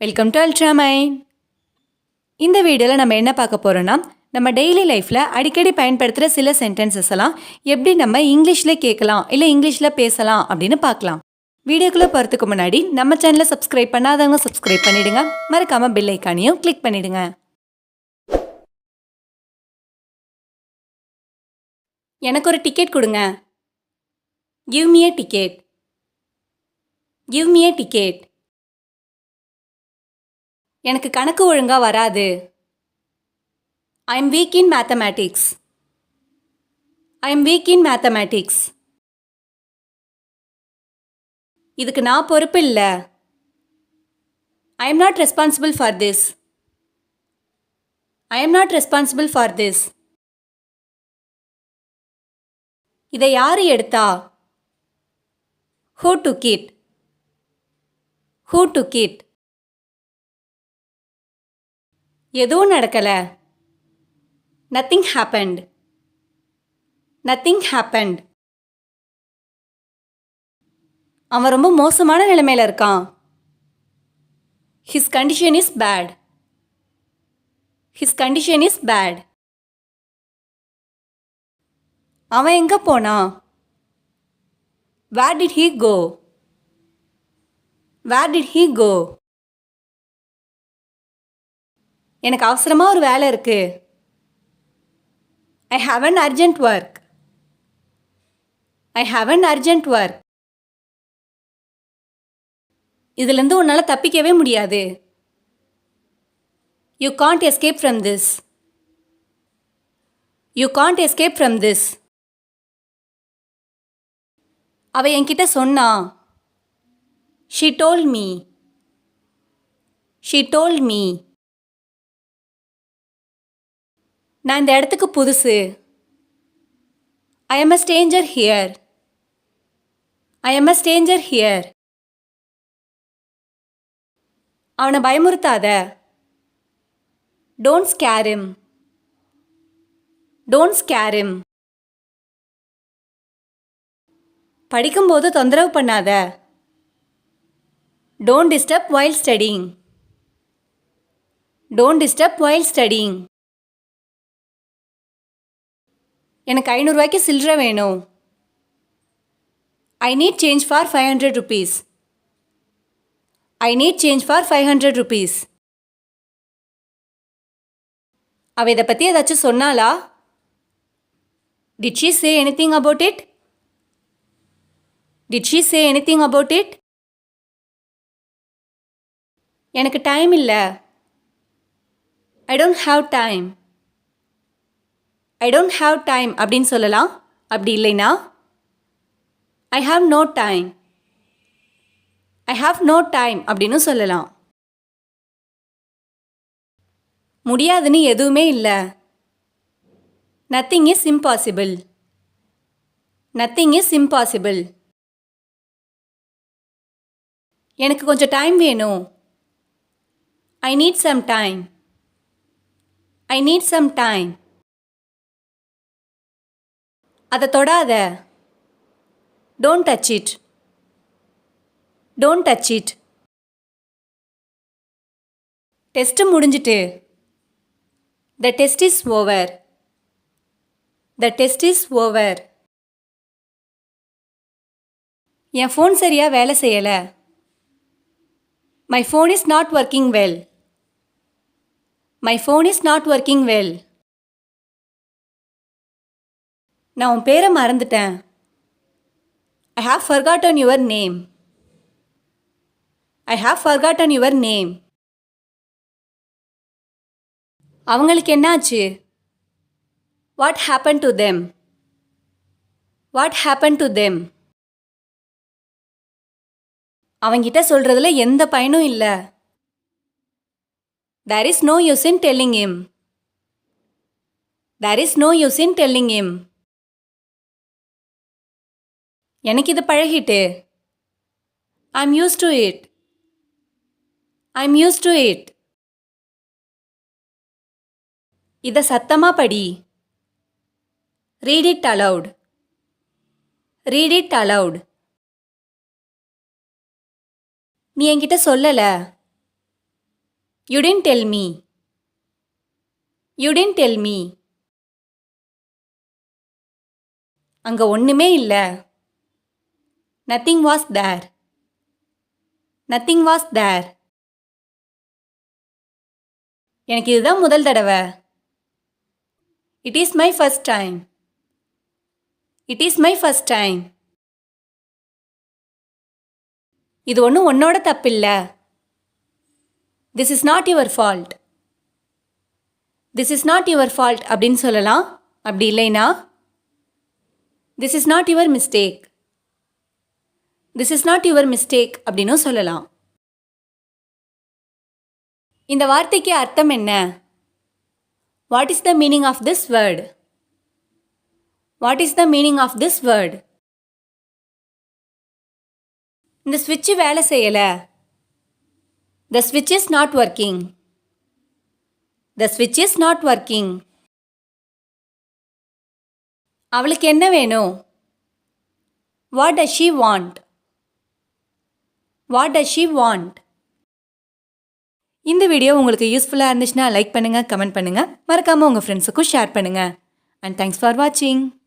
Welcome to அல்ட்ராமைன். இந்த வீடியோவில் நம்ம என்ன பார்க்க போகிறோன்னா, நம்ம டெய்லி லைஃப்பில் அடிக்கடி பயன்படுத்துகிற சில சென்டென்சஸ் எல்லாம் எப்படி நம்ம இங்கிலீஷில் கேட்கலாம் இல்லை இங்கிலீஷில் பேசலாம் அப்படின்னு பார்க்கலாம். வீடியோக்குள்ளே போகிறதுக்கு முன்னாடி நம்ம சேனலை சப்ஸ்கிரைப் பண்ணாதவங்க சப்ஸ்கிரைப் பண்ணிவிடுங்க. மறக்காமல் பெல் ஐக்கானையும் கிளிக் பண்ணிவிடுங்க. எனக்கு ஒரு டிக்கெட் கொடுங்க. Give me a ticket. Give me a ticket. எனக்கு கணக்கு ஒழுங்கா வராது. I am week in mathematics. I am week in mathematics. இதுக்கு நான் பொறுப்பு இல்லை. I am not responsible for this. I am not responsible for this. இதை யார் எடுத்தா? Who took it? Who took it? எதுவும் நடக்கல. Nothing happened. Nothing happened. அவன் ரொம்ப மோசமான நிலைமையில இருக்கான். His condition is bad. His condition is bad. அவன் எங்க போனான்? Where did he go? Where did he go? எனக்கு அவசரமா ஒரு வேலை இருக்கு. I have an urgent work. I have an urgent work. இதிலிருந்து உன்னால தப்பிக்கவே முடியாது. You can't escape from this. You can't escape from this. அவ என்கிட்ட சொன்னா. She told me. She told me. நான் இந்த இடத்துக்கு புதுசு. I am a stranger here. I am a stranger here. அவனை பயமுறுத்தாத. Don't scare him. Don't scare him. படிக்கும்போது தொந்தரவு பண்ணாத. Don't disturb while studying. Don't disturb while studying. எனக்கு 500 ரூபாய்க்கு சில்லறை வேணும். I need change for 500 rupees. I need change for 500 rupees. அவ இதை பற்றி ஏதாச்சும் சொன்னாளா? Did she say anything about it? Did she say anything about it? எனக்கு டைம் இல்லை. I don't have time. I don't have time அப்படின்னு சொல்லலாம். அப்படி இல்லைனா I have no time. I have no time அப்படின்னு சொல்லலாம். முடியாதுன்னு எதுவுமே இல்லை. Nothing is impossible. Nothing is impossible. எனக்கு கொஞ்சம் டைம் வேணும். I need some time. I need some time. அதை தொடாத. Don't touch it. Don't touch it. Test முடிஞ்சிட்டு. The test is over. The test is over. N phone சரியா வேலை செய்யலை. My phone is not working well. My phone is not working well. நான் உன் பேரை மறந்துட்டேன். I have forgotten your name. I have forgotten your name. அவங்களுக்கு என்னாச்சு? What happened to them? What happened to them? அவங்கிட்ட சொல்றதுல எந்த பயனும் இல்லை. There is no use in telling him. There is no use in telling him. எனக்கு இது பழகிட்டு. I'm used to it. I'm used to it. இதை சத்தமா படி. Read it aloud. Read it aloud. நீ என்கிட்ட சொல்லல. You didn't tell me. You didn't tell me. அங்க ஒண்ணுமே இல்ல. Nothing was there. Nothing was there. எனக்கு இதுதான் முதல் தடவை. It is my first time. It is my first time. இது ஒன்றும் உன்னோட தப்பில்ல. This is not your fault. This is not your fault அப்படின்னு சொல்லலாம். அப்படி இல்லைனா This is not your mistake. This is not your mistake அப்படின்னு சொல்லலாம். இந்த வார்த்தைக்கு அர்த்தம் என்ன? What is the meaning of this word? What is the meaning of this word? இந்த ஸ்விட்ச் வேலை செய்யல. The switch is not working. The switch is not working. அவளுக்கு என்ன வேணும்? What does she want? What does she want? இந்த video உங்களுக்கு யூஸ்ஃபுல்லாக இருந்துச்சுன்னா லைக் பண்ணுங்கள், கமெண்ட் பண்ணுங்கள், மறக்காமல் உங்கள் ஃப்ரெண்ட்ஸுக்கும் ஷேர் பண்ணுங்கள். And thanks for watching.